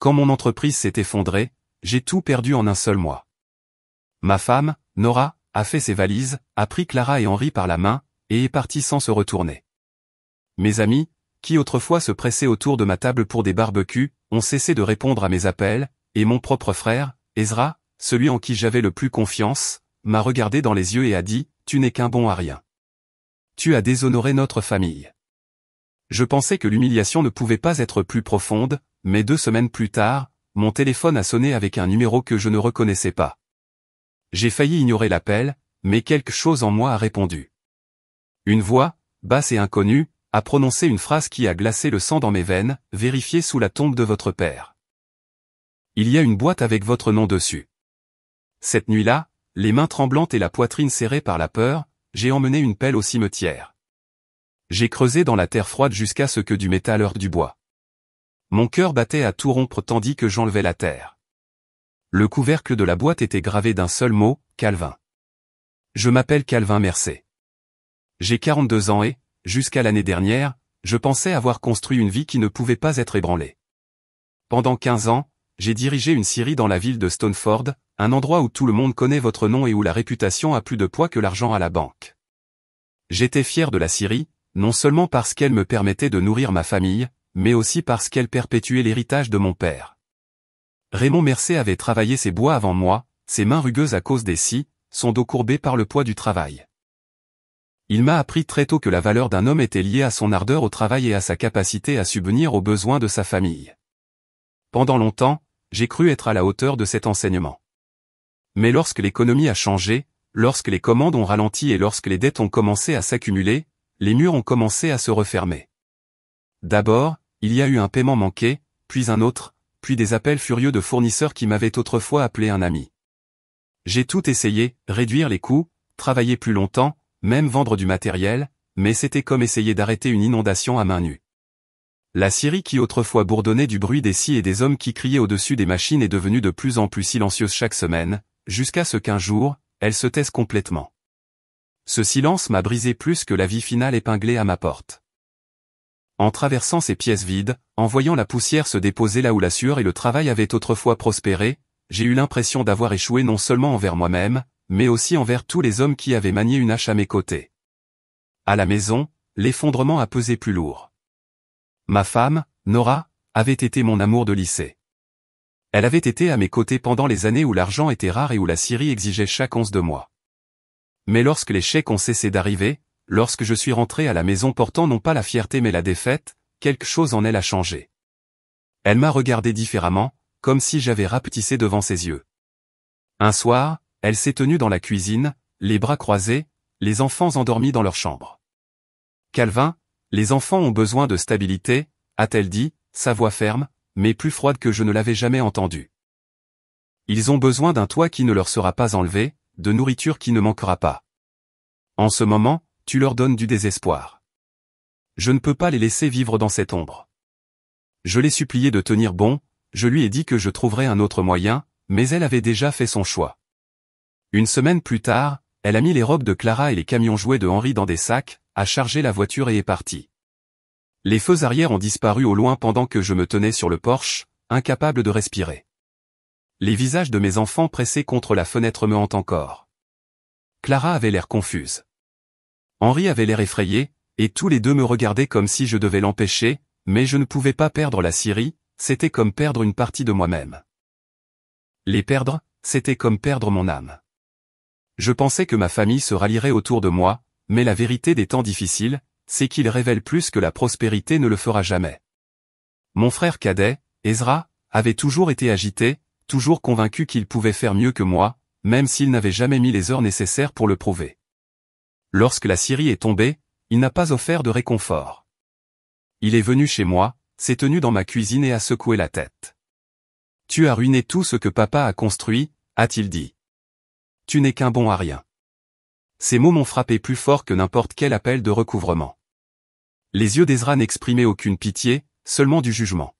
quand mon entreprise s'est effondrée, j'ai tout perdu en un seul mois. Ma femme, Nora, a fait ses valises, a pris Clara et Henri par la main, et est partie sans se retourner. Mes amis, qui autrefois se pressaient autour de ma table pour des barbecues, ont cessé de répondre à mes appels, et mon propre frère, Ezra, celui en qui j'avais le plus confiance, m'a regardé dans les yeux et a dit, « Tu n'es qu'un bon à rien. Tu as déshonoré notre famille. » Je pensais que l'humiliation ne pouvait pas être plus profonde, mais 2 semaines plus tard, mon téléphone a sonné avec un numéro que je ne reconnaissais pas. J'ai failli ignorer l'appel, mais quelque chose en moi a répondu. Une voix, basse et inconnue, a prononcé une phrase qui a glacé le sang dans mes veines, « Vérifiez sous la tombe de votre père. Il y a une boîte avec votre nom dessus. » Cette nuit-là, les mains tremblantes et la poitrine serrée par la peur, j'ai emmené une pelle au cimetière. J'ai creusé dans la terre froide jusqu'à ce que du métal heurte du bois. Mon cœur battait à tout rompre tandis que j'enlevais la terre. Le couvercle de la boîte était gravé d'un seul mot, Calvin. Je m'appelle Calvin Mercé. J'ai 42 ans et, jusqu'à l'année dernière, je pensais avoir construit une vie qui ne pouvait pas être ébranlée. Pendant 15 ans, j'ai dirigé une scierie dans la ville de Stoneford, un endroit où tout le monde connaît votre nom et où la réputation a plus de poids que l'argent à la banque. J'étais fier de la scierie, non seulement parce qu'elle me permettait de nourrir ma famille, mais aussi parce qu'elle perpétuait l'héritage de mon père. Raymond Mercé avait travaillé ses bois avant moi, ses mains rugueuses à cause des scies, son dos courbé par le poids du travail. Il m'a appris très tôt que la valeur d'un homme était liée à son ardeur au travail et à sa capacité à subvenir aux besoins de sa famille. Pendant longtemps, j'ai cru être à la hauteur de cet enseignement. Mais lorsque l'économie a changé, lorsque les commandes ont ralenti et lorsque les dettes ont commencé à s'accumuler, les murs ont commencé à se refermer. D'abord, il y a eu un paiement manqué, puis un autre, puis des appels furieux de fournisseurs qui m'avaient autrefois appelé un ami. J'ai tout essayé, réduire les coûts, travailler plus longtemps, même vendre du matériel, mais c'était comme essayer d'arrêter une inondation à main nue. La scierie qui autrefois bourdonnait du bruit des scies et des hommes qui criaient au-dessus des machines est devenue de plus en plus silencieuse chaque semaine, jusqu'à ce qu'un jour, elle se taise complètement. Ce silence m'a brisé plus que la vie finale épinglée à ma porte. En traversant ces pièces vides, en voyant la poussière se déposer là où la sueur et le travail avaient autrefois prospéré, j'ai eu l'impression d'avoir échoué non seulement envers moi-même, mais aussi envers tous les hommes qui avaient manié une hache à mes côtés. À la maison, l'effondrement a pesé plus lourd. Ma femme, Nora, avait été mon amour de lycée. Elle avait été à mes côtés pendant les années où l'argent était rare et où la scierie exigeait chaque once de moi. Mais lorsque les chèques ont cessé d'arriver, lorsque je suis rentré à la maison portant non pas la fierté mais la défaite, quelque chose en elle a changé. Elle m'a regardé différemment, comme si j'avais rapetissé devant ses yeux. Un soir, elle s'est tenue dans la cuisine, les bras croisés, les enfants endormis dans leur chambre. « Calvin, les enfants ont besoin de stabilité », a-t-elle dit, sa voix ferme, mais plus froide que je ne l'avais jamais entendue. Ils ont besoin d'un toit qui ne leur sera pas enlevé, de nourriture qui ne manquera pas. En ce moment, tu leur donnes du désespoir. Je ne peux pas les laisser vivre dans cette ombre. Je l'ai supplié de tenir bon, je lui ai dit que je trouverais un autre moyen, mais elle avait déjà fait son choix. Une semaine plus tard, elle a mis les robes de Clara et les camions jouets de Henri dans des sacs, a chargé la voiture et est partie. Les feux arrière ont disparu au loin pendant que je me tenais sur le porche, incapable de respirer. Les visages de mes enfants pressés contre la fenêtre me hantent encore. Clara avait l'air confuse. Henri avait l'air effrayé, et tous les deux me regardaient comme si je devais l'empêcher, mais je ne pouvais pas perdre la scierie, c'était comme perdre une partie de moi-même. Les perdre, c'était comme perdre mon âme. Je pensais que ma famille se rallierait autour de moi, mais la vérité des temps difficiles, c'est qu'ils révèlent plus que la prospérité ne le fera jamais. Mon frère cadet, Ezra, avait toujours été agité, toujours convaincu qu'il pouvait faire mieux que moi, même s'il n'avait jamais mis les heures nécessaires pour le prouver. Lorsque la scierie est tombée, il n'a pas offert de réconfort. Il est venu chez moi, s'est tenu dans ma cuisine et a secoué la tête. « Tu as ruiné tout ce que papa a construit », a-t-il dit. « Tu n'es qu'un bon à rien. » Ces mots m'ont frappé plus fort que n'importe quel appel de recouvrement. Les yeux d'Ezra n'exprimaient aucune pitié, seulement du jugement.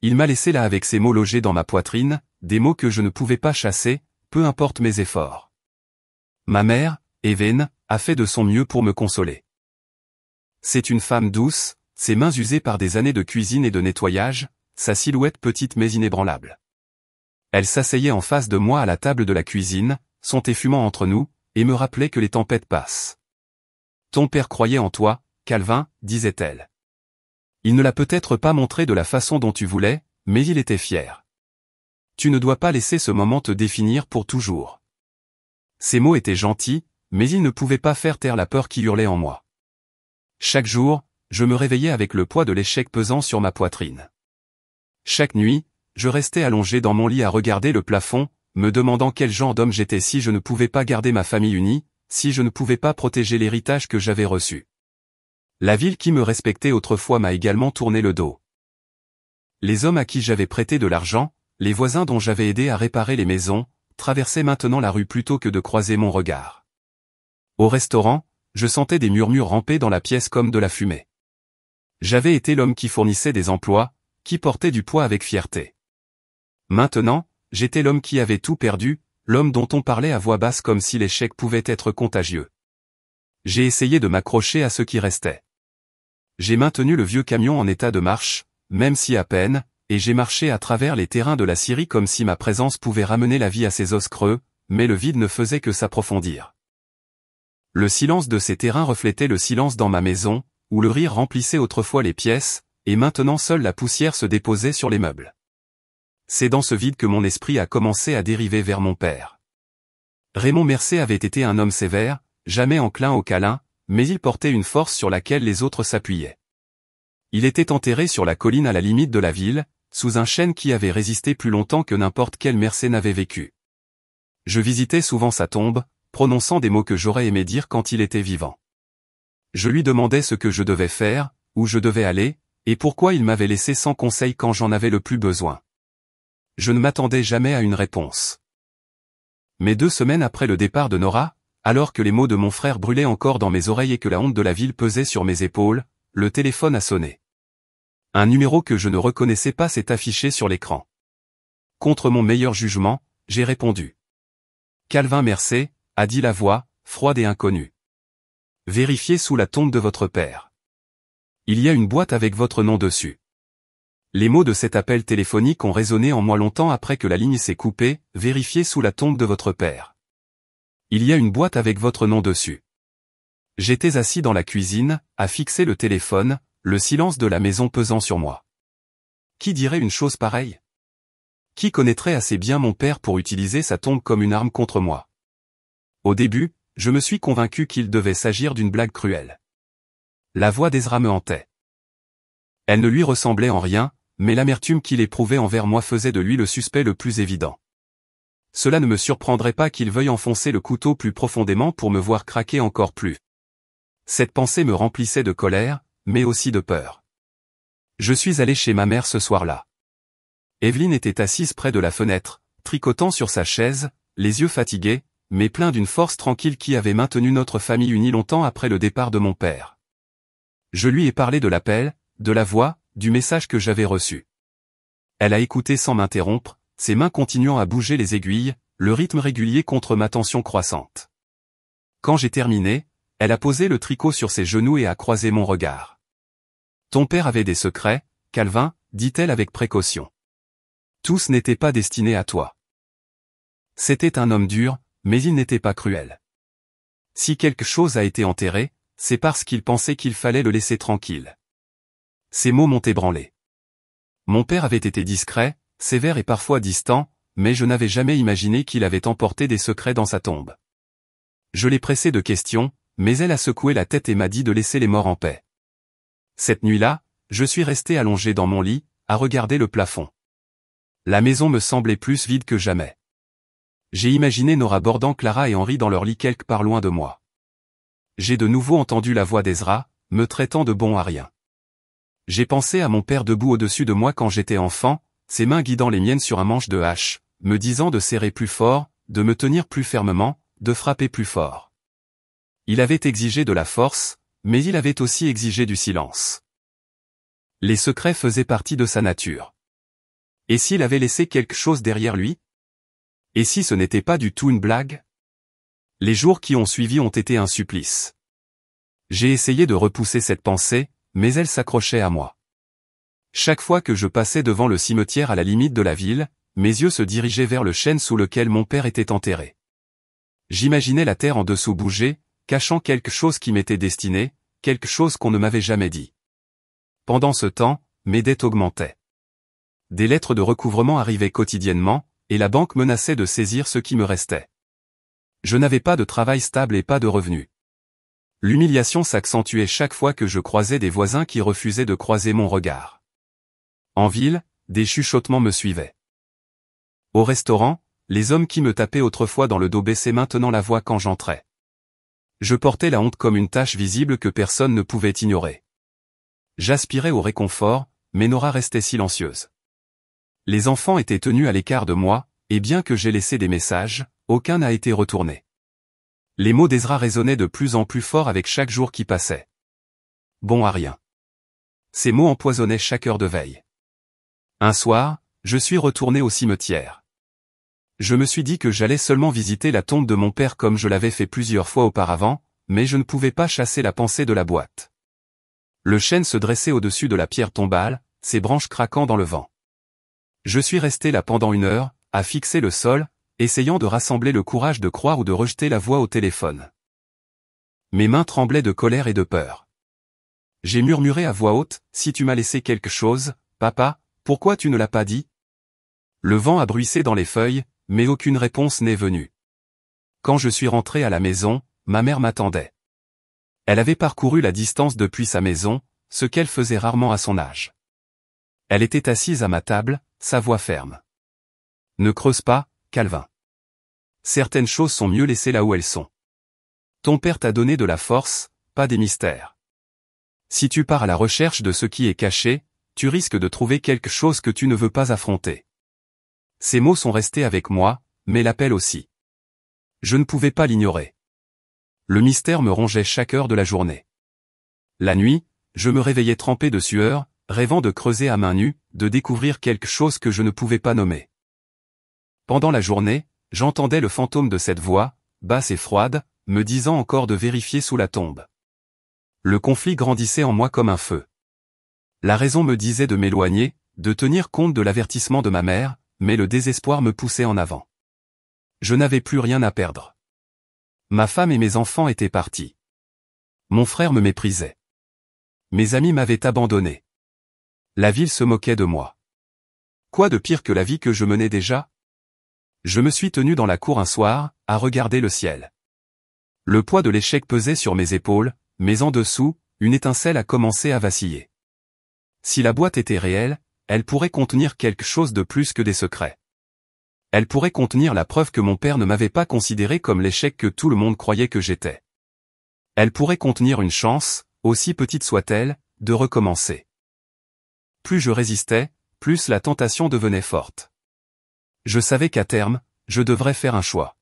Il m'a laissé là avec ces mots logés dans ma poitrine, des mots que je ne pouvais pas chasser, peu importe mes efforts. Ma mère, Even, a fait de son mieux pour me consoler. C'est une femme douce, ses mains usées par des années de cuisine et de nettoyage, sa silhouette petite mais inébranlable. Elle s'asseyait en face de moi à la table de la cuisine, son thé fumant entre nous, et me rappelait que les tempêtes passent. Ton père croyait en toi, Calvin, disait-elle. Il ne l'a peut-être pas montré de la façon dont tu voulais, mais il était fier. Tu ne dois pas laisser ce moment te définir pour toujours. Ces mots étaient gentils, mais ils ne pouvaient pas faire taire la peur qui hurlait en moi. Chaque jour, je me réveillais avec le poids de l'échec pesant sur ma poitrine. Chaque nuit, je restais allongé dans mon lit à regarder le plafond, me demandant quel genre d'homme j'étais si je ne pouvais pas garder ma famille unie, si je ne pouvais pas protéger l'héritage que j'avais reçu. La ville qui me respectait autrefois m'a également tourné le dos. Les hommes à qui j'avais prêté de l'argent, les voisins dont j'avais aidé à réparer les maisons, traversaient maintenant la rue plutôt que de croiser mon regard. Au restaurant, je sentais des murmures ramper dans la pièce comme de la fumée. J'avais été l'homme qui fournissait des emplois, qui portait du poids avec fierté. Maintenant, j'étais l'homme qui avait tout perdu, l'homme dont on parlait à voix basse comme si l'échec pouvait être contagieux. J'ai essayé de m'accrocher à ce qui restait. J'ai maintenu le vieux camion en état de marche, même si à peine, et j'ai marché à travers les terrains de la Syrie comme si ma présence pouvait ramener la vie à ces os creux, mais le vide ne faisait que s'approfondir. Le silence de ces terrains reflétait le silence dans ma maison, où le rire remplissait autrefois les pièces, et maintenant seule la poussière se déposait sur les meubles. C'est dans ce vide que mon esprit a commencé à dériver vers mon père. Raymond Mercier avait été un homme sévère, jamais enclin au câlin, mais il portait une force sur laquelle les autres s'appuyaient. Il était enterré sur la colline à la limite de la ville, sous un chêne qui avait résisté plus longtemps que n'importe quel Mercier n'avait vécu. Je visitais souvent sa tombe, prononçant des mots que j'aurais aimé dire quand il était vivant. Je lui demandais ce que je devais faire, où je devais aller, et pourquoi il m'avait laissé sans conseil quand j'en avais le plus besoin. Je ne m'attendais jamais à une réponse. Mais 2 semaines après le départ de Nora, alors que les mots de mon frère brûlaient encore dans mes oreilles et que la honte de la ville pesait sur mes épaules, le téléphone a sonné. Un numéro que je ne reconnaissais pas s'est affiché sur l'écran. Contre mon meilleur jugement, j'ai répondu. Calvin Mercier, a dit la voix, froide et inconnue. Vérifiez sous la tombe de votre père. Il y a une boîte avec votre nom dessus. Les mots de cet appel téléphonique ont résonné en moi longtemps après que la ligne s'est coupée, vérifiez sous la tombe de votre père. Il y a une boîte avec votre nom dessus. J'étais assis dans la cuisine, à fixer le téléphone, le silence de la maison pesant sur moi. Qui dirait une chose pareille? Qui connaîtrait assez bien mon père pour utiliser sa tombe comme une arme contre moi? Au début, je me suis convaincu qu'il devait s'agir d'une blague cruelle. La voix d'Ezra me hantait. Elle ne lui ressemblait en rien, mais l'amertume qu'il éprouvait envers moi faisait de lui le suspect le plus évident. Cela ne me surprendrait pas qu'il veuille enfoncer le couteau plus profondément pour me voir craquer encore plus. Cette pensée me remplissait de colère, mais aussi de peur. Je suis allé chez ma mère ce soir-là. Evelyne était assise près de la fenêtre, tricotant sur sa chaise, les yeux fatigués, mais plein d'une force tranquille qui avait maintenu notre famille unie longtemps après le départ de mon père. Je lui ai parlé de l'appel, de la voix, du message que j'avais reçu. Elle a écouté sans m'interrompre, ses mains continuant à bouger les aiguilles, le rythme régulier contre ma tension croissante. Quand j'ai terminé, elle a posé le tricot sur ses genoux et a croisé mon regard. Ton père avait des secrets, Calvin, dit-elle avec précaution. Tous n'étaient pas destinés à toi. C'était un homme dur, mais il n'était pas cruel. Si quelque chose a été enterré, c'est parce qu'il pensait qu'il fallait le laisser tranquille. Ces mots m'ont ébranlé. Mon père avait été discret, sévère et parfois distant, mais je n'avais jamais imaginé qu'il avait emporté des secrets dans sa tombe. Je l'ai pressé de questions, mais elle a secoué la tête et m'a dit de laisser les morts en paix. Cette nuit-là, je suis resté allongé dans mon lit, à regarder le plafond. La maison me semblait plus vide que jamais. J'ai imaginé Nora bordant Clara et Henri dans leur lit quelque part loin de moi. J'ai de nouveau entendu la voix d'Ezra, me traitant de bon à rien. J'ai pensé à mon père debout au-dessus de moi quand j'étais enfant, ses mains guidant les miennes sur un manche de hache, me disant de serrer plus fort, de me tenir plus fermement, de frapper plus fort. Il avait exigé de la force, mais il avait aussi exigé du silence. Les secrets faisaient partie de sa nature. Et s'il avait laissé quelque chose derrière lui? Et si ce n'était pas du tout une blague? Les jours qui ont suivi ont été un supplice. J'ai essayé de repousser cette pensée, mais elle s'accrochait à moi. Chaque fois que je passais devant le cimetière à la limite de la ville, mes yeux se dirigeaient vers le chêne sous lequel mon père était enterré. J'imaginais la terre en dessous bouger, cachant quelque chose qui m'était destiné, quelque chose qu'on ne m'avait jamais dit. Pendant ce temps, mes dettes augmentaient. Des lettres de recouvrement arrivaient quotidiennement, et la banque menaçait de saisir ce qui me restait. Je n'avais pas de travail stable et pas de revenus. L'humiliation s'accentuait chaque fois que je croisais des voisins qui refusaient de croiser mon regard. En ville, des chuchotements me suivaient. Au restaurant, les hommes qui me tapaient autrefois dans le dos baissaient maintenant la voix quand j'entrais. Je portais la honte comme une tache visible que personne ne pouvait ignorer. J'aspirais au réconfort, mais Nora restait silencieuse. Les enfants étaient tenus à l'écart de moi, et bien que j'ai laissé des messages, aucun n'a été retourné. Les mots d'Ezra résonnaient de plus en plus fort avec chaque jour qui passait. Bon à rien. Ces mots empoisonnaient chaque heure de veille. Un soir, je suis retourné au cimetière. Je me suis dit que j'allais seulement visiter la tombe de mon père comme je l'avais fait plusieurs fois auparavant, mais je ne pouvais pas chasser la pensée de la boîte. Le chêne se dressait au-dessus de la pierre tombale, ses branches craquant dans le vent. Je suis resté là pendant 1 heure, à fixer le sol, essayant de rassembler le courage de croire ou de rejeter la voix au téléphone. Mes mains tremblaient de colère et de peur. J'ai murmuré à voix haute, « Si tu m'as laissé quelque chose, papa, pourquoi tu ne l'as pas dit ?» Le vent a bruissé dans les feuilles, mais aucune réponse n'est venue. Quand je suis rentré à la maison, ma mère m'attendait. Elle avait parcouru la distance depuis sa maison, ce qu'elle faisait rarement à son âge. Elle était assise à ma table, sa voix ferme. « Ne creuse pas, Calvin. Certaines choses sont mieux laissées là où elles sont. Ton père t'a donné de la force, pas des mystères. Si tu pars à la recherche de ce qui est caché, tu risques de trouver quelque chose que tu ne veux pas affronter. » Ces mots sont restés avec moi, mais l'appel aussi. Je ne pouvais pas l'ignorer. Le mystère me rongeait chaque heure de la journée. La nuit, je me réveillais trempé de sueur, rêvant de creuser à main nue, de découvrir quelque chose que je ne pouvais pas nommer. Pendant la journée, j'entendais le fantôme de cette voix, basse et froide, me disant encore de vérifier sous la tombe. Le conflit grandissait en moi comme un feu. La raison me disait de m'éloigner, de tenir compte de l'avertissement de ma mère, mais le désespoir me poussait en avant. Je n'avais plus rien à perdre. Ma femme et mes enfants étaient partis. Mon frère me méprisait. Mes amis m'avaient abandonné. La ville se moquait de moi. Quoi de pire que la vie que je menais déjà ? Je me suis tenu dans la cour un soir, à regarder le ciel. Le poids de l'échec pesait sur mes épaules, mais en dessous, une étincelle a commencé à vaciller. Si la boîte était réelle, elle pourrait contenir quelque chose de plus que des secrets. Elle pourrait contenir la preuve que mon père ne m'avait pas considéré comme l'échec que tout le monde croyait que j'étais. Elle pourrait contenir une chance, aussi petite soit-elle, de recommencer. Plus je résistais, plus la tentation devenait forte. Je savais qu'à terme, je devrais faire un choix.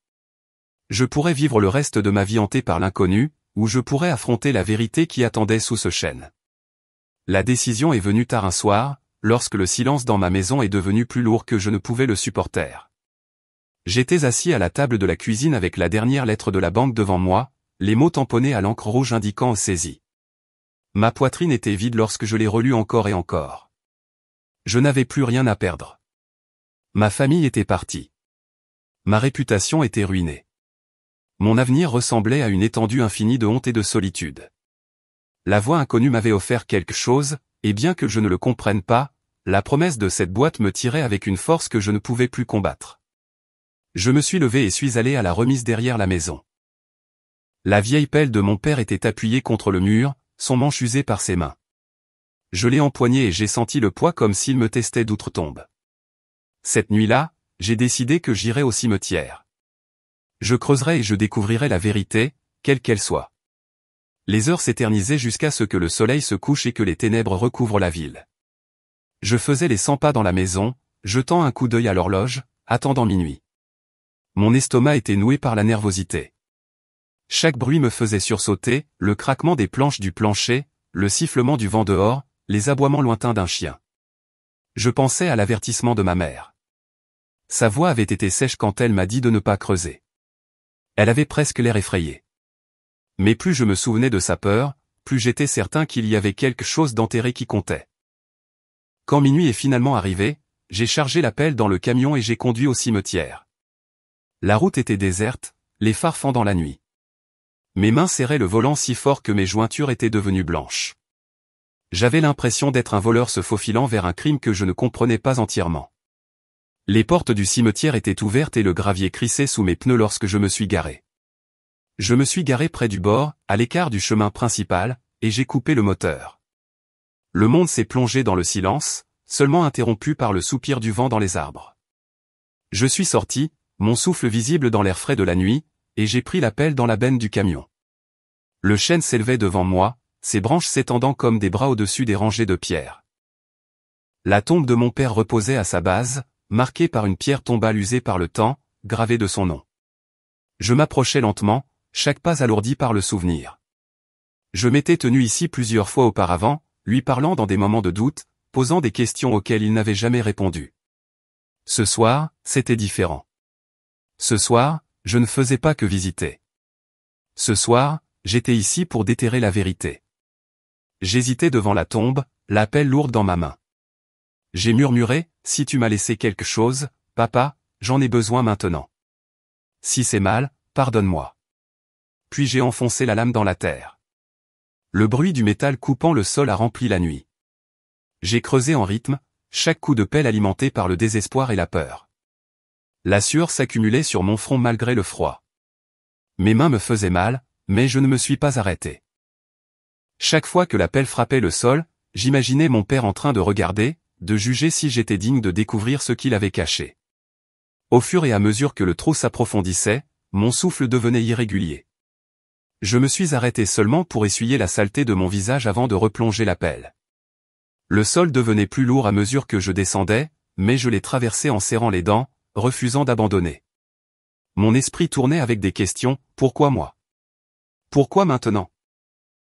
Je pourrais vivre le reste de ma vie hanté par l'inconnu, ou je pourrais affronter la vérité qui attendait sous ce chêne. La décision est venue tard un soir, lorsque le silence dans ma maison est devenu plus lourd que je ne pouvais le supporter. J'étais assis à la table de la cuisine avec la dernière lettre de la banque devant moi, les mots tamponnés à l'encre rouge indiquant « saisie ». Ma poitrine était vide lorsque je l'ai relue encore et encore. Je n'avais plus rien à perdre. Ma famille était partie. Ma réputation était ruinée. Mon avenir ressemblait à une étendue infinie de honte et de solitude. La voix inconnue m'avait offert quelque chose, et bien que je ne le comprenne pas, la promesse de cette boîte me tirait avec une force que je ne pouvais plus combattre. Je me suis levé et suis allé à la remise derrière la maison. La vieille pelle de mon père était appuyée contre le mur, son manche usée par ses mains. Je l'ai empoignée et j'ai senti le poids comme s'il me testait d'outre-tombe. Cette nuit-là, j'ai décidé que j'irais au cimetière. Je creuserai et je découvrirai la vérité, quelle qu'elle soit. Les heures s'éternisaient jusqu'à ce que le soleil se couche et que les ténèbres recouvrent la ville. Je faisais les 100 pas dans la maison, jetant un coup d'œil à l'horloge, attendant minuit. Mon estomac était noué par la nervosité. Chaque bruit me faisait sursauter, le craquement des planches du plancher, le sifflement du vent dehors, les aboiements lointains d'un chien. Je pensais à l'avertissement de ma mère. Sa voix avait été sèche quand elle m'a dit de ne pas creuser. Elle avait presque l'air effrayée. Mais plus je me souvenais de sa peur, plus j'étais certain qu'il y avait quelque chose d'enterré qui comptait. Quand minuit est finalement arrivé, j'ai chargé la pelle dans le camion et j'ai conduit au cimetière. La route était déserte, les phares fendant la nuit. Mes mains serraient le volant si fort que mes jointures étaient devenues blanches. J'avais l'impression d'être un voleur se faufilant vers un crime que je ne comprenais pas entièrement. Les portes du cimetière étaient ouvertes et le gravier crissait sous mes pneus lorsque je me suis garé. Je me suis garé près du bord, à l'écart du chemin principal, et j'ai coupé le moteur. Le monde s'est plongé dans le silence, seulement interrompu par le soupir du vent dans les arbres. Je suis sorti, mon souffle visible dans l'air frais de la nuit, et j'ai pris la pelle dans la benne du camion. Le chêne s'élevait devant moi, ses branches s'étendant comme des bras au-dessus des rangées de pierres. La tombe de mon père reposait à sa base, marquée par une pierre tombale usée par le temps, gravée de son nom. Je m'approchais lentement, chaque pas alourdi par le souvenir. Je m'étais tenu ici plusieurs fois auparavant, lui parlant dans des moments de doute, posant des questions auxquelles il n'avait jamais répondu. Ce soir, c'était différent. Ce soir, je ne faisais pas que visiter. Ce soir, j'étais ici pour déterrer la vérité. J'hésitais devant la tombe, la pelle lourde dans ma main. J'ai murmuré, « Si tu m'as laissé quelque chose, papa, j'en ai besoin maintenant. Si c'est mal, pardonne-moi. » Puis j'ai enfoncé la lame dans la terre. Le bruit du métal coupant le sol a rempli la nuit. J'ai creusé en rythme, chaque coup de pelle alimenté par le désespoir et la peur. La sueur s'accumulait sur mon front malgré le froid. Mes mains me faisaient mal, mais je ne me suis pas arrêté. Chaque fois que la pelle frappait le sol, j'imaginais mon père en train de regarder, de juger si j'étais digne de découvrir ce qu'il avait caché. Au fur et à mesure que le trou s'approfondissait, mon souffle devenait irrégulier. Je me suis arrêté seulement pour essuyer la saleté de mon visage avant de replonger la pelle. Le sol devenait plus lourd à mesure que je descendais, mais je l'ai traversé en serrant les dents, refusant d'abandonner. Mon esprit tournait avec des questions, pourquoi moi? Pourquoi maintenant?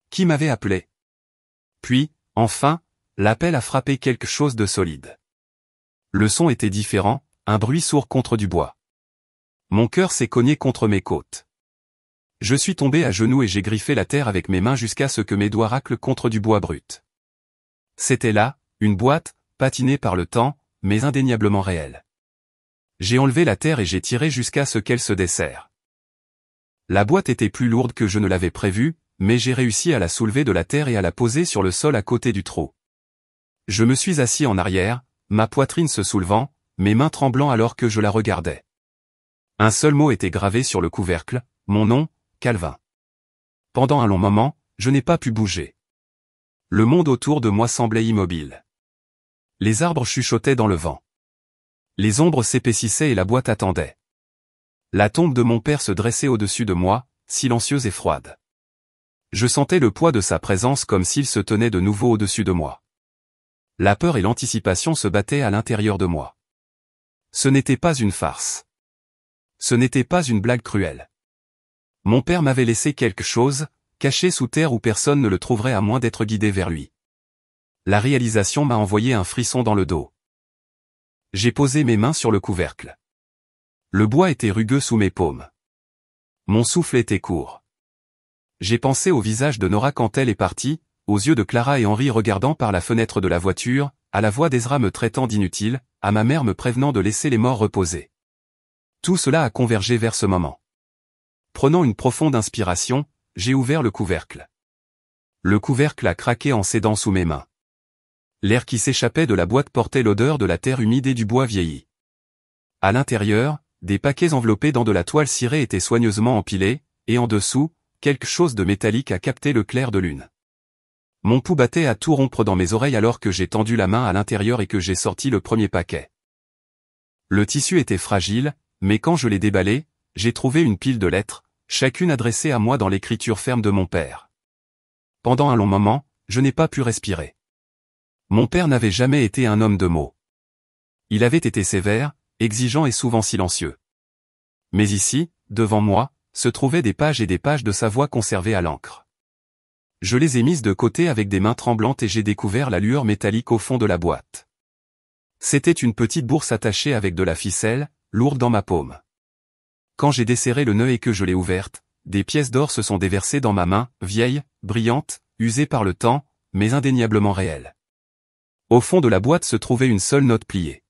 Qui m'avait appelé? Puis, enfin, la pelle a frappé quelque chose de solide. Le son était différent, un bruit sourd contre du bois. Mon cœur s'est cogné contre mes côtes. Je suis tombé à genoux et j'ai griffé la terre avec mes mains jusqu'à ce que mes doigts raclent contre du bois brut. C'était là, une boîte, patinée par le temps, mais indéniablement réelle. J'ai enlevé la terre et j'ai tiré jusqu'à ce qu'elle se desserre. La boîte était plus lourde que je ne l'avais prévu, mais j'ai réussi à la soulever de la terre et à la poser sur le sol à côté du trou. Je me suis assis en arrière, ma poitrine se soulevant, mes mains tremblant alors que je la regardais. Un seul mot était gravé sur le couvercle, mon nom, Calvin. Pendant un long moment, je n'ai pas pu bouger. Le monde autour de moi semblait immobile. Les arbres chuchotaient dans le vent. Les ombres s'épaississaient et la boîte attendait. La tombe de mon père se dressait au-dessus de moi, silencieuse et froide. Je sentais le poids de sa présence comme s'il se tenait de nouveau au-dessus de moi. La peur et l'anticipation se battaient à l'intérieur de moi. Ce n'était pas une farce. Ce n'était pas une blague cruelle. Mon père m'avait laissé quelque chose, caché sous terre où personne ne le trouverait à moins d'être guidé vers lui. La réalisation m'a envoyé un frisson dans le dos. J'ai posé mes mains sur le couvercle. Le bois était rugueux sous mes paumes. Mon souffle était court. J'ai pensé au visage de Nora quand elle est partie, aux yeux de Clara et Henri regardant par la fenêtre de la voiture, à la voix d'Ezra me traitant d'inutile, à ma mère me prévenant de laisser les morts reposer. Tout cela a convergé vers ce moment. Prenant une profonde inspiration, j'ai ouvert le couvercle. Le couvercle a craqué en cédant sous mes mains. L'air qui s'échappait de la boîte portait l'odeur de la terre humide et du bois vieilli. À l'intérieur, des paquets enveloppés dans de la toile cirée étaient soigneusement empilés, et en dessous, quelque chose de métallique a capté le clair de lune. Mon pouls battait à tout rompre dans mes oreilles alors que j'ai tendu la main à l'intérieur et que j'ai sorti le premier paquet. Le tissu était fragile, mais quand je l'ai déballé, j'ai trouvé une pile de lettres, chacune adressée à moi dans l'écriture ferme de mon père. Pendant un long moment, je n'ai pas pu respirer. Mon père n'avait jamais été un homme de mots. Il avait été sévère, exigeant et souvent silencieux. Mais ici, devant moi, se trouvaient des pages et des pages de sa voix conservées à l'encre. Je les ai mises de côté avec des mains tremblantes et j'ai découvert la lueur métallique au fond de la boîte. C'était une petite bourse attachée avec de la ficelle, lourde dans ma paume. Quand j'ai desserré le nœud et que je l'ai ouverte, des pièces d'or se sont déversées dans ma main, vieille, brillante, usée par le temps, mais indéniablement réelle. Au fond de la boîte se trouvait une seule note pliée.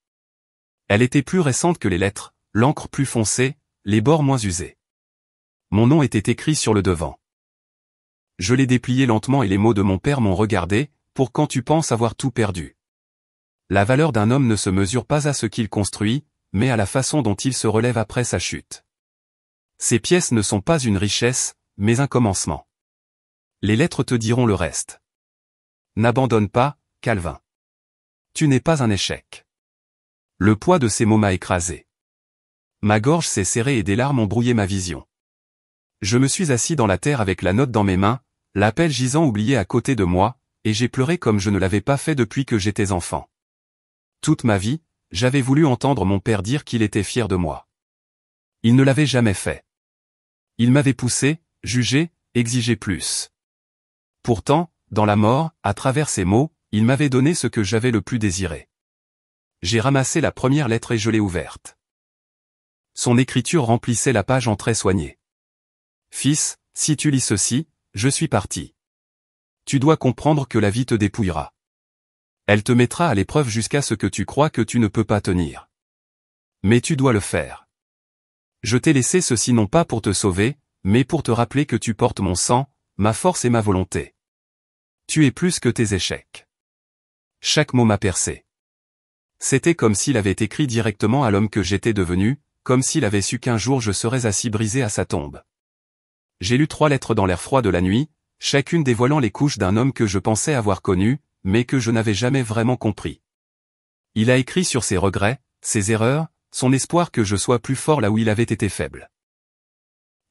Elle était plus récente que les lettres, l'encre plus foncée, les bords moins usés. Mon nom était écrit sur le devant. Je l'ai déplié lentement et les mots de mon père m'ont regardé, pour quand tu penses avoir tout perdu. La valeur d'un homme ne se mesure pas à ce qu'il construit, mais à la façon dont il se relève après sa chute. Ces pièces ne sont pas une richesse, mais un commencement. Les lettres te diront le reste. N'abandonne pas, Calvin. Tu n'es pas un échec. Le poids de ces mots m'a écrasé. Ma gorge s'est serrée et des larmes ont brouillé ma vision. Je me suis assis dans la terre avec la note dans mes mains, l'appel gisant oublié à côté de moi, et j'ai pleuré comme je ne l'avais pas fait depuis que j'étais enfant. Toute ma vie, j'avais voulu entendre mon père dire qu'il était fier de moi. Il ne l'avait jamais fait. Il m'avait poussé, jugé, exigé plus. Pourtant, dans la mort, à travers ces mots, il m'avait donné ce que j'avais le plus désiré. J'ai ramassé la première lettre et je l'ai ouverte. Son écriture remplissait la page en traits soignés. Fils, si tu lis ceci, je suis parti. Tu dois comprendre que la vie te dépouillera. Elle te mettra à l'épreuve jusqu'à ce que tu crois que tu ne peux pas tenir. Mais tu dois le faire. Je t'ai laissé ceci non pas pour te sauver, mais pour te rappeler que tu portes mon sang, ma force et ma volonté. Tu es plus que tes échecs. Chaque mot m'a percé. C'était comme s'il avait écrit directement à l'homme que j'étais devenu, comme s'il avait su qu'un jour je serais assis brisé à sa tombe. J'ai lu 3 lettres dans l'air froid de la nuit, chacune dévoilant les couches d'un homme que je pensais avoir connu, mais que je n'avais jamais vraiment compris. Il a écrit sur ses regrets, ses erreurs, son espoir que je sois plus fort là où il avait été faible.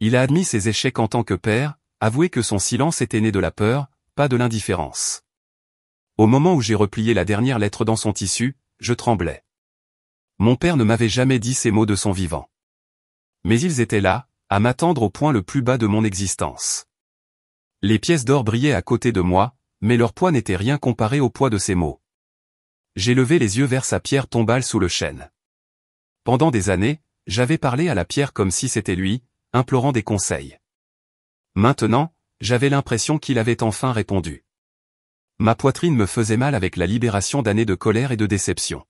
Il a admis ses échecs en tant que père, avoué que son silence était né de la peur, pas de l'indifférence. Au moment où j'ai replié la dernière lettre dans son tissu, je tremblais. Mon père ne m'avait jamais dit ces mots de son vivant. Mais ils étaient là, à m'attendre au point le plus bas de mon existence. Les pièces d'or brillaient à côté de moi, mais leur poids n'était rien comparé au poids de ces mots. J'ai levé les yeux vers sa pierre tombale sous le chêne. Pendant des années, j'avais parlé à la pierre comme si c'était lui, implorant des conseils. Maintenant, j'avais l'impression qu'il avait enfin répondu. Ma poitrine me faisait mal avec la libération d'années de colère et de déception.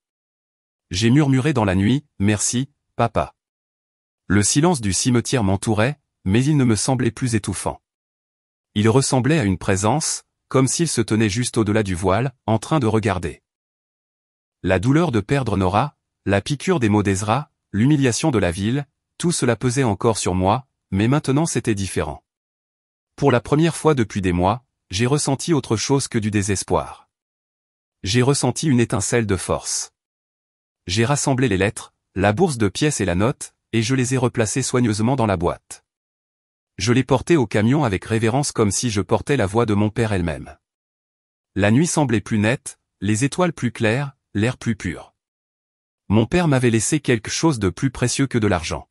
J'ai murmuré dans la nuit, « Merci, papa ». Le silence du cimetière m'entourait, mais il ne me semblait plus étouffant. Il ressemblait à une présence, comme s'il se tenait juste au-delà du voile, en train de regarder. La douleur de perdre Nora, la piqûre des mots d'Ezra, l'humiliation de la ville, tout cela pesait encore sur moi, mais maintenant c'était différent. Pour la première fois depuis des mois, j'ai ressenti autre chose que du désespoir. J'ai ressenti une étincelle de force. J'ai rassemblé les lettres, la bourse de pièces et la note, et je les ai replacées soigneusement dans la boîte. Je les portais au camion avec révérence comme si je portais la voix de mon père elle-même. La nuit semblait plus nette, les étoiles plus claires, l'air plus pur. Mon père m'avait laissé quelque chose de plus précieux que de l'argent.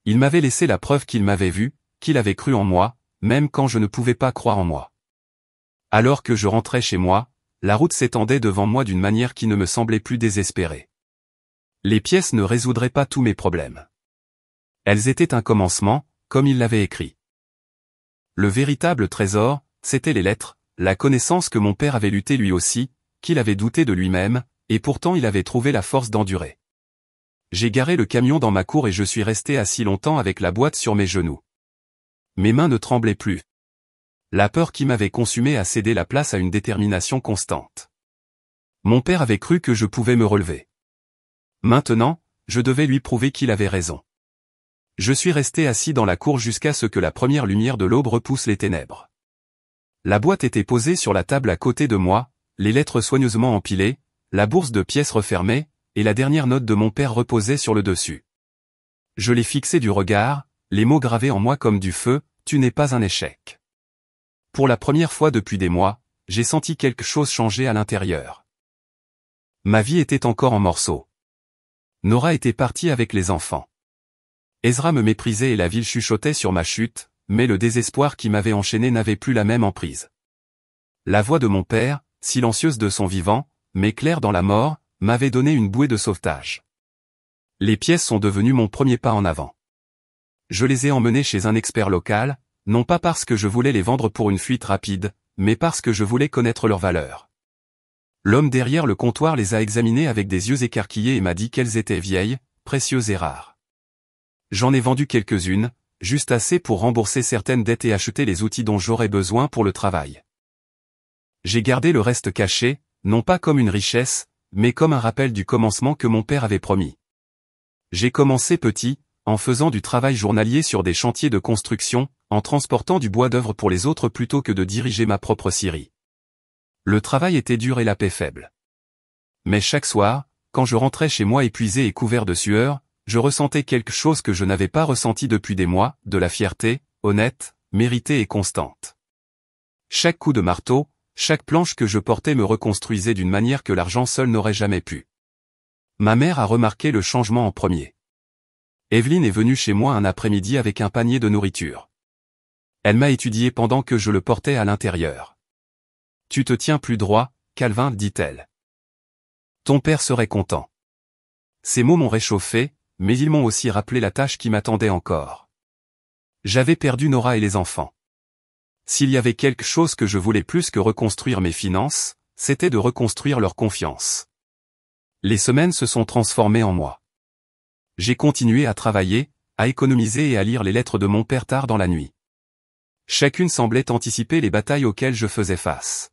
Il m'avait laissé la preuve qu'il m'avait vu, qu'il avait cru en moi, même quand je ne pouvais pas croire en moi. Alors que je rentrais chez moi, la route s'étendait devant moi d'une manière qui ne me semblait plus désespérée. Les pièces ne résoudraient pas tous mes problèmes. Elles étaient un commencement, comme il l'avait écrit. Le véritable trésor, c'étaient les lettres, la connaissance que mon père avait lutté lui aussi, qu'il avait douté de lui-même, et pourtant il avait trouvé la force d'endurer. J'ai garé le camion dans ma cour et je suis resté assis longtemps avec la boîte sur mes genoux. Mes mains ne tremblaient plus. La peur qui m'avait consumé a cédé la place à une détermination constante. Mon père avait cru que je pouvais me relever. Maintenant, je devais lui prouver qu'il avait raison. Je suis resté assis dans la cour jusqu'à ce que la première lumière de l'aube repousse les ténèbres. La boîte était posée sur la table à côté de moi, les lettres soigneusement empilées, la bourse de pièces refermée, et la dernière note de mon père reposait sur le dessus. Je l'ai fixé du regard, les mots gravés en moi comme du feu, « Tu n'es pas un échec ». Pour la première fois depuis des mois, j'ai senti quelque chose changer à l'intérieur. Ma vie était encore en morceaux. Nora était partie avec les enfants. Ezra me méprisait et la ville chuchotait sur ma chute, mais le désespoir qui m'avait enchaîné n'avait plus la même emprise. La voix de mon père, silencieuse de son vivant, mais claire dans la mort, m'avait donné une bouée de sauvetage. Les pièces sont devenues mon premier pas en avant. Je les ai emmenées chez un expert local, non pas parce que je voulais les vendre pour une fuite rapide, mais parce que je voulais connaître leur valeur. L'homme derrière le comptoir les a examinées avec des yeux écarquillés et m'a dit qu'elles étaient vieilles, précieuses et rares. J'en ai vendu quelques-unes, juste assez pour rembourser certaines dettes et acheter les outils dont j'aurais besoin pour le travail. J'ai gardé le reste caché, non pas comme une richesse, mais comme un rappel du commencement que mon père avait promis. J'ai commencé petit, en faisant du travail journalier sur des chantiers de construction, en transportant du bois d'œuvre pour les autres plutôt que de diriger ma propre scierie. Le travail était dur et la paie faible. Mais chaque soir, quand je rentrais chez moi épuisé et couvert de sueur, je ressentais quelque chose que je n'avais pas ressenti depuis des mois, de la fierté, honnête, méritée et constante. Chaque coup de marteau, chaque planche que je portais me reconstruisait d'une manière que l'argent seul n'aurait jamais pu. Ma mère a remarqué le changement en premier. Evelyne est venue chez moi un après-midi avec un panier de nourriture. Elle m'a étudié pendant que je le portais à l'intérieur. « Tu te tiens plus droit, Calvin, dit-elle. Ton père serait content. » Ces mots m'ont réchauffé, mais ils m'ont aussi rappelé la tâche qui m'attendait encore. J'avais perdu Nora et les enfants. S'il y avait quelque chose que je voulais plus que reconstruire mes finances, c'était de reconstruire leur confiance. Les semaines se sont transformées en mois. J'ai continué à travailler, à économiser et à lire les lettres de mon père tard dans la nuit. Chacune semblait anticiper les batailles auxquelles je faisais face.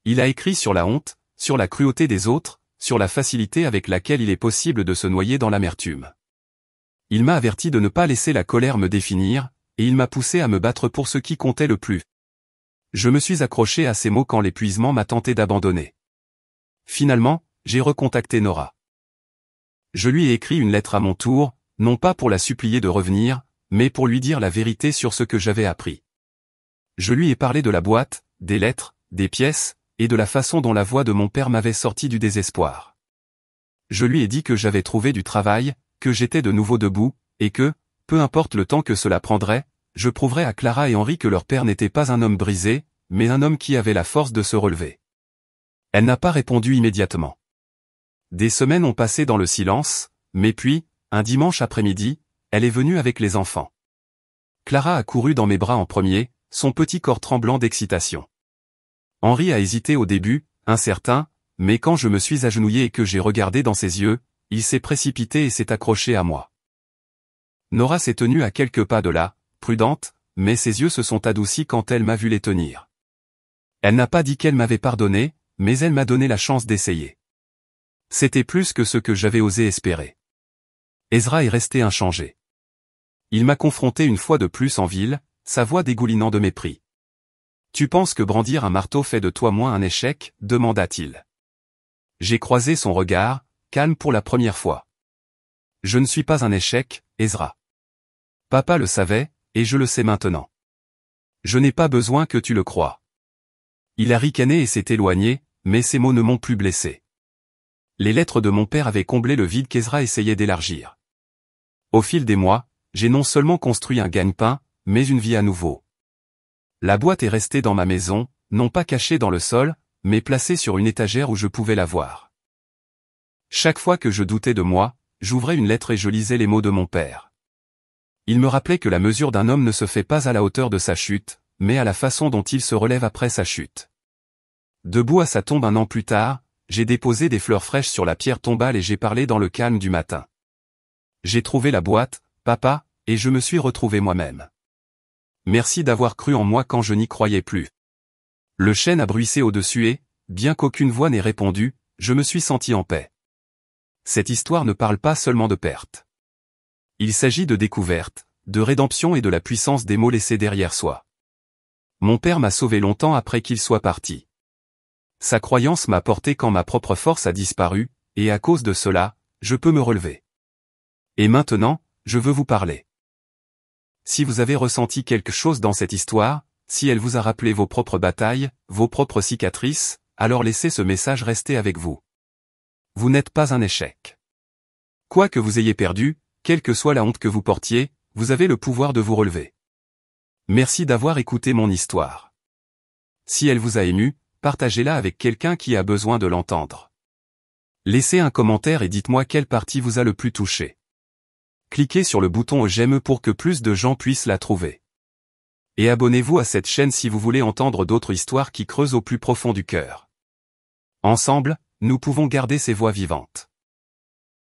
Il a écrit sur la honte, sur la cruauté des autres, sur la facilité avec laquelle il est possible de se noyer dans l'amertume. Il m'a averti de ne pas laisser la colère me définir, et il m'a poussé à me battre pour ce qui comptait le plus. Je me suis accroché à ces mots quand l'épuisement m'a tenté d'abandonner. Finalement, j'ai recontacté Nora. Je lui ai écrit une lettre à mon tour, non pas pour la supplier de revenir, mais pour lui dire la vérité sur ce que j'avais appris. Je lui ai parlé de la boîte, des lettres, des pièces, et de la façon dont la voix de mon père m'avait sorti du désespoir. Je lui ai dit que j'avais trouvé du travail, que j'étais de nouveau debout, et que, peu importe le temps que cela prendrait, je prouverais à Clara et Henri que leur père n'était pas un homme brisé, mais un homme qui avait la force de se relever. Elle n'a pas répondu immédiatement. Des semaines ont passé dans le silence, mais puis, un dimanche après-midi, elle est venue avec les enfants. Clara a couru dans mes bras en premier, son petit corps tremblant d'excitation. Henri a hésité au début, incertain, mais quand je me suis agenouillé et que j'ai regardé dans ses yeux, il s'est précipité et s'est accroché à moi. Nora s'est tenue à quelques pas de là, prudente, mais ses yeux se sont adoucis quand elle m'a vu les tenir. Elle n'a pas dit qu'elle m'avait pardonné, mais elle m'a donné la chance d'essayer. C'était plus que ce que j'avais osé espérer. Ezra est resté inchangé. Il m'a confronté une fois de plus en ville, sa voix dégoulinant de mépris. « Tu penses que brandir un marteau fait de toi moins un échec ?» demanda-t-il. J'ai croisé son regard, calme pour la première fois. « Je ne suis pas un échec, Ezra. Papa le savait, et je le sais maintenant. Je n'ai pas besoin que tu le croies. » Il a ricané et s'est éloigné, mais ces mots ne m'ont plus blessé. Les lettres de mon père avaient comblé le vide qu'Ezra essayait d'élargir. Au fil des mois, j'ai non seulement construit un gagne-pain, mais une vie à nouveau. La boîte est restée dans ma maison, non pas cachée dans le sol, mais placée sur une étagère où je pouvais la voir. Chaque fois que je doutais de moi, j'ouvrais une lettre et je lisais les mots de mon père. Il me rappelait que la mesure d'un homme ne se fait pas à la hauteur de sa chute, mais à la façon dont il se relève après sa chute. Debout à sa tombe un an plus tard, j'ai déposé des fleurs fraîches sur la pierre tombale et j'ai parlé dans le calme du matin. J'ai trouvé la boîte, papa, et je me suis retrouvé moi-même. Merci d'avoir cru en moi quand je n'y croyais plus. Le chêne a bruissé au-dessus et, bien qu'aucune voix n'ait répondu, je me suis senti en paix. Cette histoire ne parle pas seulement de perte. Il s'agit de découverte, de rédemption et de la puissance des mots laissés derrière soi. Mon père m'a sauvé longtemps après qu'il soit parti. Sa croyance m'a porté quand ma propre force a disparu, et à cause de cela, je peux me relever. Et maintenant, je veux vous parler. Si vous avez ressenti quelque chose dans cette histoire, si elle vous a rappelé vos propres batailles, vos propres cicatrices, alors laissez ce message rester avec vous. Vous n'êtes pas un échec. Quoi que vous ayez perdu, quelle que soit la honte que vous portiez, vous avez le pouvoir de vous relever. Merci d'avoir écouté mon histoire. Si elle vous a ému, partagez-la avec quelqu'un qui a besoin de l'entendre. Laissez un commentaire et dites-moi quelle partie vous a le plus touché. Cliquez sur le bouton j'aime pour que plus de gens puissent la trouver. Et abonnez-vous à cette chaîne si vous voulez entendre d'autres histoires qui creusent au plus profond du cœur. Ensemble, nous pouvons garder ces voix vivantes.